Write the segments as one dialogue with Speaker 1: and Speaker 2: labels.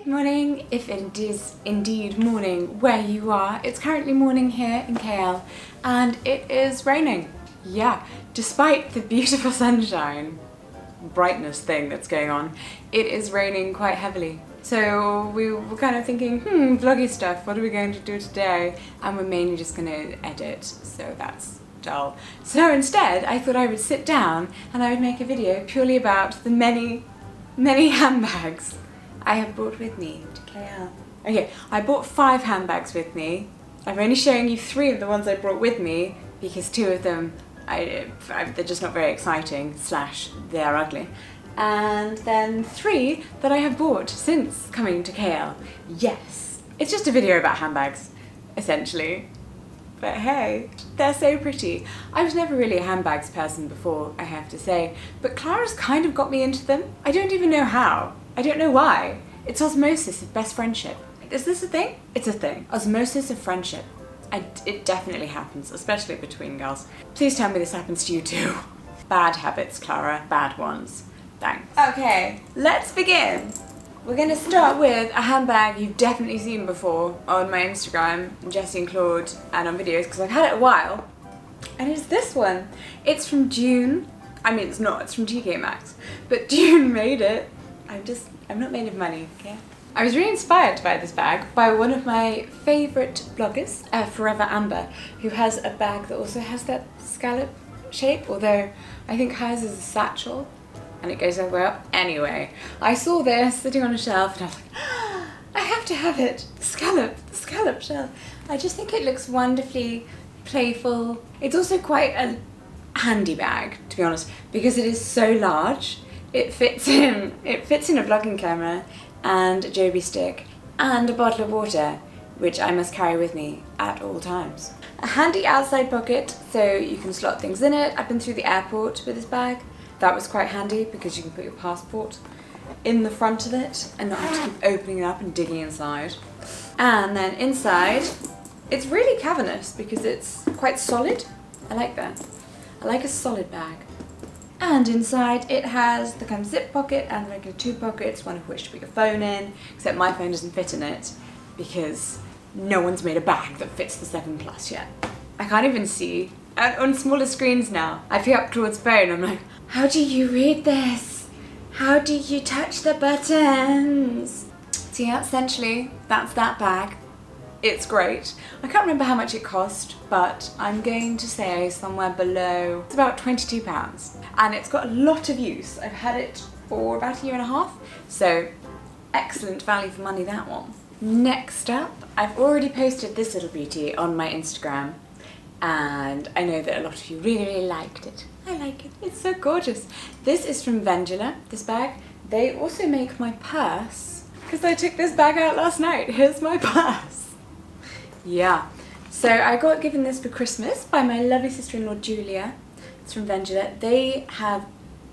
Speaker 1: Good morning, if it is indeed morning where you are. It's currently morning here in KL and it is raining. Yeah, despite the beautiful sunshine, brightness thing that's going on, it is raining quite heavily. So we were kind of thinking, vloggy stuff, what are we going to do today? And we're mainly just going to edit, so that's dull. So instead, I thought I would sit down and I would make a video purely about the many handbags I have brought with me to KL. Okay, I bought 5 handbags with me. I'm only showing you 3 of the ones I brought with me because 2 of them, they're just not very exciting, / they're ugly. And then 3 that I have bought since coming to KL. Yes, it's just a video about handbags, essentially. But hey, they're so pretty. I was never really a handbags person before, I have to say, but Clara's kind of got me into them. I don't even know how. I don't know why. It's osmosis of best friendship. Is this a thing? It's a thing. Osmosis of friendship. It definitely happens, especially between girls. Please tell me this happens to you too. Bad habits, Clara. Bad ones. Thanks. Okay, let's begin. We're going to start with a handbag you've definitely seen before on my Instagram, Jessie and Claude, and on videos, because I've had it a while. And it's this one. It's from June. I mean, it's not. It's from TK Maxx. But June made it. I'm not made of money, okay? I was really inspired by this bag by one of my favourite bloggers, Forever Amber, who has a bag that also has that scallop shape, although I think hers is a satchel and it goes all the way up. Anyway, I saw this sitting on a shelf and I was like, I have to have it! The scallop shelf. I just think it looks wonderfully playful. It's also quite a handy bag, to be honest, because it is so large. It fits in a vlogging camera and a Joby stick and a bottle of water, which I must carry with me at all times. A handy outside pocket so you can slot things in it. I've been through the airport with this bag. That was quite handy because you can put your passport in the front of it and not have to keep opening it up and digging inside. And then inside, it's really cavernous because it's quite solid. I like that. I like a solid bag. And inside it has the kind of zip pocket and the regular 2 pockets, one of which to put your phone in, except my phone doesn't fit in it because no one's made a bag that fits the 7 Plus yet. I can't even see on smaller screens now. I pick up Claude's phone, I'm like, how do you read this? How do you touch the buttons? So yeah, essentially that's that bag. It's great. I can't remember how much it cost, but I'm going to say somewhere below, it's about £22. And it's got a lot of use. I've had it for about 1.5 years, so excellent value for money, that one. Next up, I've already posted this little beauty on my Instagram, and I know that a lot of you really liked it. I like it. It's so gorgeous. This is from Vendula, this bag. They also make my purse, because I took this bag out last night. Here's my purse. Yeah, so I got given this for Christmas by my lovely sister-in-law Julia. It's from Vendula. They have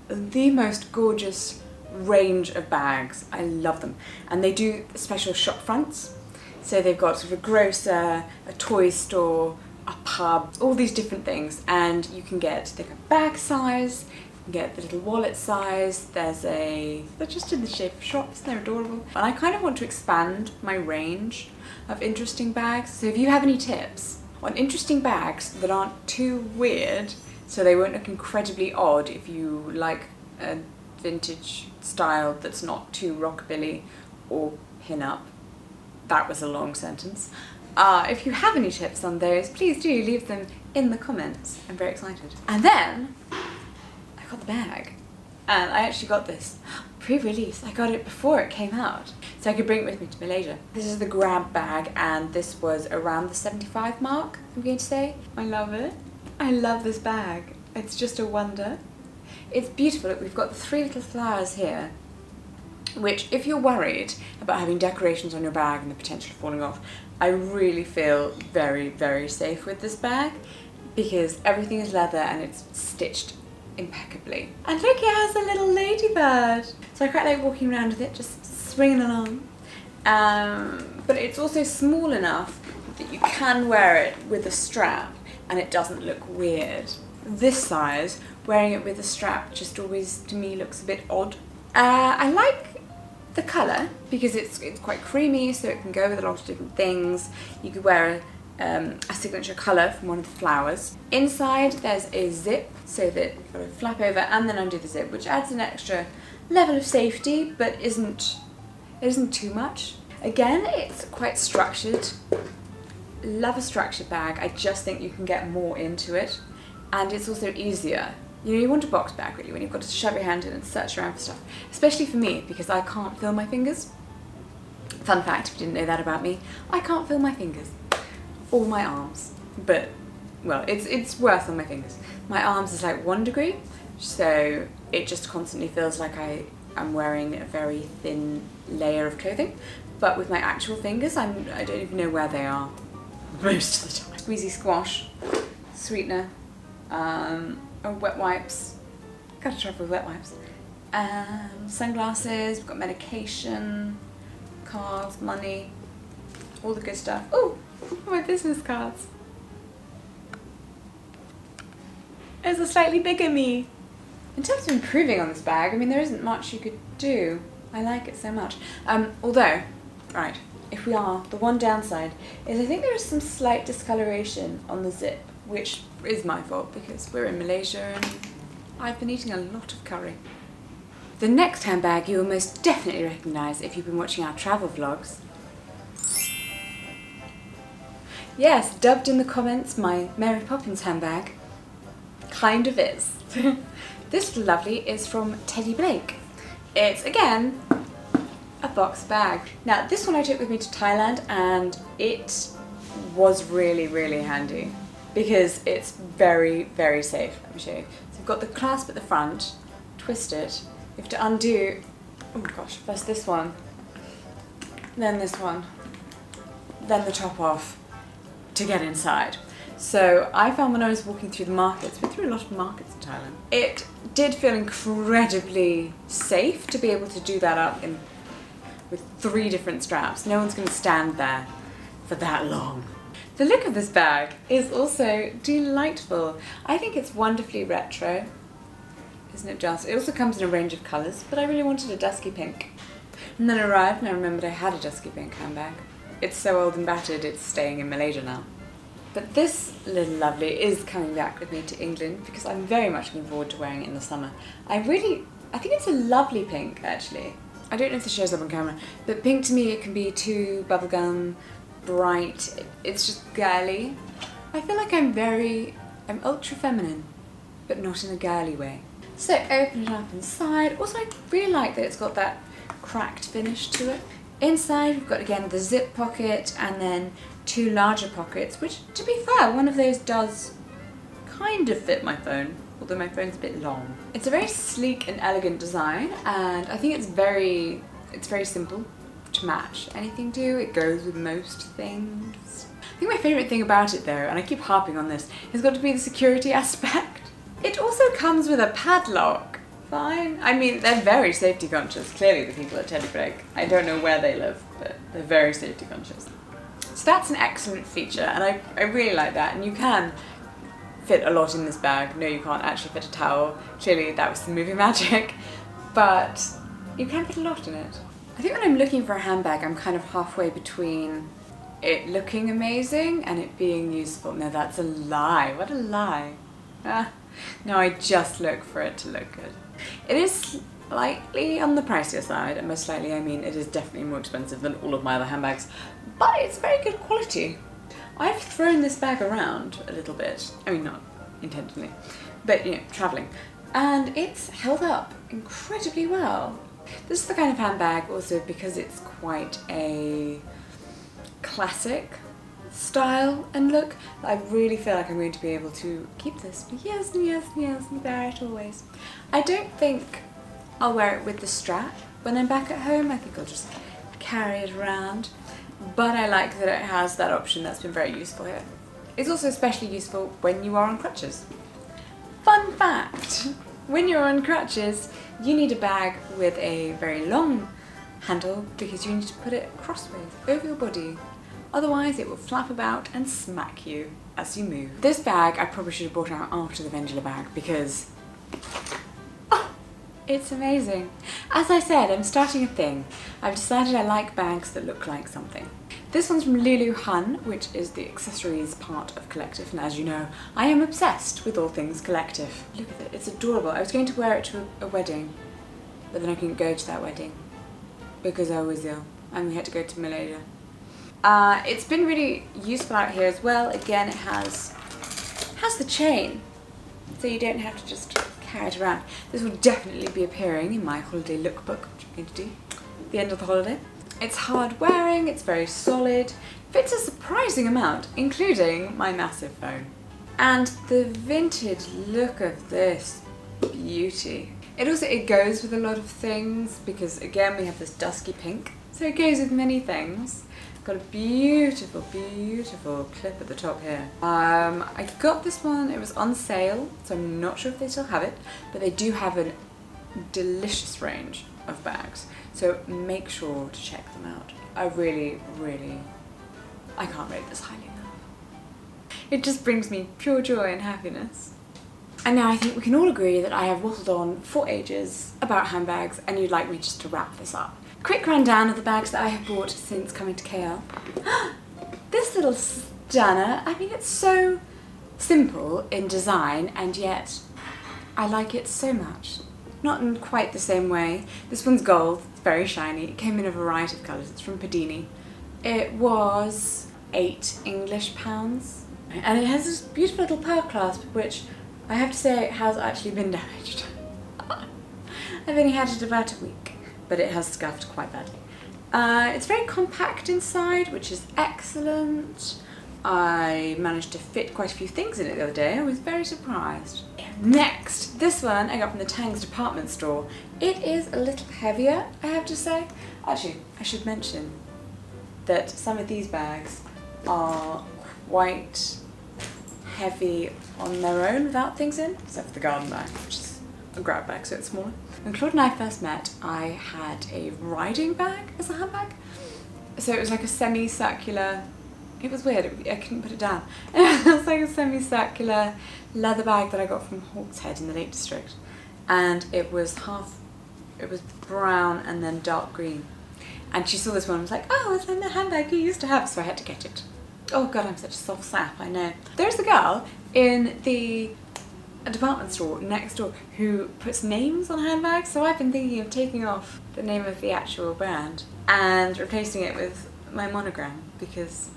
Speaker 1: the most gorgeous range of bags. I love them. And they do special shop fronts. So they've got sort of a grocer, a toy store, a pub, all these different things. And you can get the bag size, you can get the little wallet size. They're just in the shape of shops, they're adorable. And I kind of want to expand my range of interesting bags. So if you have any tips on interesting bags that aren't too weird, so they won't look incredibly odd if you like a vintage style that's not too rockabilly or pin-up. That was a long sentence. If you have any tips on those, please do leave them in the comments. I'm very excited. And then I got the bag. And I actually got this pre-release. I got it before it came out, so I could bring it with me to Malaysia. This is the grab bag, and this was around the 75 mark, I'm going to say. I love it. I love this bag. It's just a wonder. It's beautiful. Look, we've got the 3 little flowers here, which if you're worried about having decorations on your bag and the potential of falling off, I really feel very, very safe with this bag because everything is leather and it's stitched impeccably. And look, it has a little ladybird. So I quite like walking around with it, just swinging along. But it's also small enough that you can wear it with a strap and it doesn't look weird. This size, wearing it with a strap just always, to me, looks a bit odd. I like the colour, because it's quite creamy, so it can go with a lot of different things. You could wear a signature colour from one of the flowers. Inside there's a zip, so that you've got to flap over and then undo the zip, which adds an extra level of safety, but it isn't too much. Again, it's quite structured. Love a structured bag. I just think you can get more into it, and it's also easier. You know, you want a box bag really when you've got to shove your hand in and search around for stuff. Especially for me, because I can't feel my fingers. Fun fact, if you didn't know that about me, I can't feel my fingers. Or my arms. But, well, it's worse on my fingers. My arms is like 1 degree, so it just constantly feels like I'm wearing a very thin layer of clothing. But with my actual fingers, I don't even know where they are most of the time. Squeezy squash, sweetener, wet wipes. Gotta travel with wet wipes. Sunglasses, we've got medication, cards, money, all the good stuff. Oh, my business cards. There's a slightly bigger me. In terms of improving on this bag, I mean, there isn't much you could do. I like it so much. Although, right, the one downside is I think there is some slight discoloration on the zip, which is my fault because we're in Malaysia and I've been eating a lot of curry. The next handbag you will most definitely recognise if you've been watching our travel vlogs. Yes, dubbed in the comments my Mary Poppins handbag. Kind of is. This lovely is from Teddy Blake. It's, again, a box bag. Now, this one I took with me to Thailand and it was really, really handy because it's very, very safe. Let me show you. So you've got the clasp at the front, twist it. You have to undo, oh gosh, first this one, then this one, then the top off to get inside. So I found when I was walking through the markets, we've been through a lot of markets in Thailand, it did feel incredibly safe to be able to do that up with 3 different straps. No one's going to stand there for that long. The look of this bag is also delightful. I think it's wonderfully retro, isn't it just? It also comes in a range of colours, but I really wanted a dusky pink. And then it arrived and I remembered I had a dusky pink handbag. It's so old and battered, it's staying in Malaysia now. But this little lovely is coming back with me to England because I'm very much looking forward to wearing it in the summer. I think it's a lovely pink, actually. I don't know if this shows up on camera, but pink to me, it can be too bubblegum, bright. It's just girly. I feel like I'm ultra feminine, but not in a girly way. So open it up inside. Also, I really like that it's got that cracked finish to it. Inside, we've got, again, the zip pocket and then 2 larger pockets, which, to be fair, one of those does kind of fit my phone, although my phone's a bit long. It's a very sleek and elegant design, and I think it's very simple to match anything to. It goes with most things. I think my favourite thing about it, though, and I keep harping on this, has got to be the security aspect. It also comes with a padlock. Fine. I mean, they're very safety conscious, clearly, the people at Teddy Blake. I don't know where they live, but they're very safety conscious. So that's an excellent feature, and I really like that. And you can fit a lot in this bag. No, you can't actually fit a towel. Clearly, that was the movie magic, but you can fit a lot in it. I think when I'm looking for a handbag, I'm kind of halfway between it looking amazing and it being useful. No, that's a lie. What a lie. No, I just look for it to look good. It is slightly on the pricier side, and most likely, I mean, it is definitely more expensive than all of my other handbags, but it's very good quality. I've thrown this bag around a little bit. I mean, not intentionally, but, you know, traveling, and it's held up incredibly well. This is the kind of handbag also because it's quite a classic style and look that I really feel like I'm going to be able to keep this for years and years and years and wear it always. I don't think I'll wear it with the strap when I'm back at home. I think I'll just carry it around, but I like that it has that option. That's been very useful here. It's also especially useful when you are on crutches. Fun fact, when you're on crutches, you need a bag with a very long handle because you need to put it crossways over your body. Otherwise, it will flap about and smack you as you move. This bag I probably should have brought out after the Vendula bag because It's amazing. As I said, I'm starting a thing. I've decided I like bags that look like something. This one's from Lulu Hun, which is the accessories part of Collective, and as you know, I am obsessed with all things Collective. Look at it, it's adorable. I was going to wear it to a wedding, but then I couldn't go to that wedding because I was ill and we had to go to Malaysia. It's been really useful out here as well. Again, it has the chain, so you don't have to just carry it around. This will definitely be appearing in my holiday lookbook, which I'm going to do at the end of the holiday. It's hard wearing, it's very solid, fits a surprising amount, including my massive phone. And the vintage look of this beauty. It goes with a lot of things because again we have this dusky pink, so it goes with many things. Got a beautiful, beautiful clip at the top here. I got this one, it was on sale, so I'm not sure if they still have it, but they do have a delicious range of bags, so make sure to check them out. I can't rate this highly enough. It just brings me pure joy and happiness. And now I think we can all agree that I have waffled on for ages about handbags and you'd like me just to wrap this up. Quick rundown of the bags that I have bought since coming to KL. This little stunner, I mean it's so simple in design and yet I like it so much. Not in quite the same way. This one's gold, it's very shiny. It came in a variety of colours. It's from Padini. It was £8 English and it has this beautiful little pearl clasp which I have to say has actually been damaged. I've only had it about a week, but it has scuffed quite badly. It's very compact inside, which is excellent. I managed to fit quite a few things in it the other day. I was very surprised. Next, this one I got from the Tangs department store. It is a little heavier, I have to say. Actually, I should mention that some of these bags are quite heavy on their own without things in, except for the garden bag, which is a grab bag, so it's smaller. When Claude and I first met, I had a riding bag as a handbag. So it was like a semicircular, it was weird, I couldn't put it down. It was like a semicircular leather bag that I got from Hawkshead in the Lake District. And it was brown and then dark green. And she saw this one and was like, oh, it's like the handbag you used to have, so I had to get it. Oh god, I'm such a soft sap, I know. There's a girl in the department store next door who puts names on handbags, so I've been thinking of taking off the name of the actual brand and replacing it with my monogram because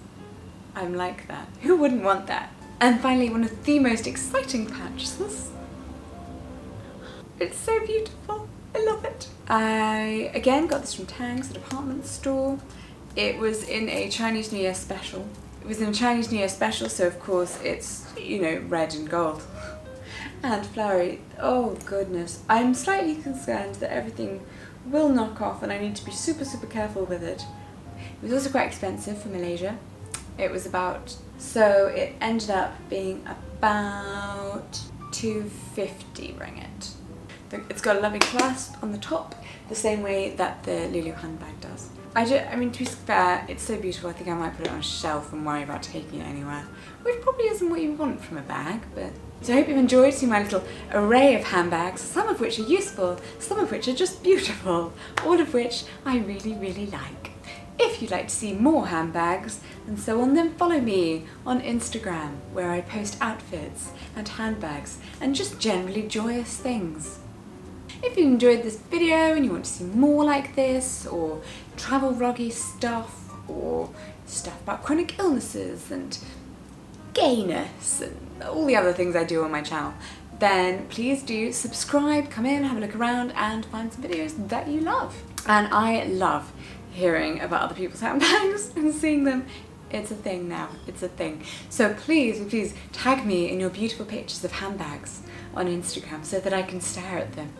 Speaker 1: I'm like that. Who wouldn't want that? And finally, one of the most exciting purchases. It's so beautiful. I love it. I again got this from Tangs, the department store. It was in a Chinese New Year special. So of course it's, you know, red and gold. And flowery. Oh goodness. I'm slightly concerned that everything will knock off and I need to be super, super careful with it. It was also quite expensive for Malaysia. It was so it ended up being about 250 ringgit. It's got a lovely clasp on the top, the same way that the Lulu handbag does. I mean, to be fair, it's so beautiful, I think I might put it on a shelf and worry about taking it anywhere, which probably isn't what you want from a bag, but... So I hope you've enjoyed seeing my little array of handbags, some of which are useful, some of which are just beautiful, all of which I really, really like. If you'd like to see more handbags and so on, then follow me on Instagram, where I post outfits and handbags and just generally joyous things. If you enjoyed this video and you want to see more like this, or travel vloggy stuff, or stuff about chronic illnesses and gayness and all the other things I do on my channel, then please do subscribe, come in, have a look around and find some videos that you love. And I love hearing about other people's handbags and seeing them. It's a thing now, it's a thing. So please, please tag me in your beautiful pictures of handbags on Instagram so that I can stare at them.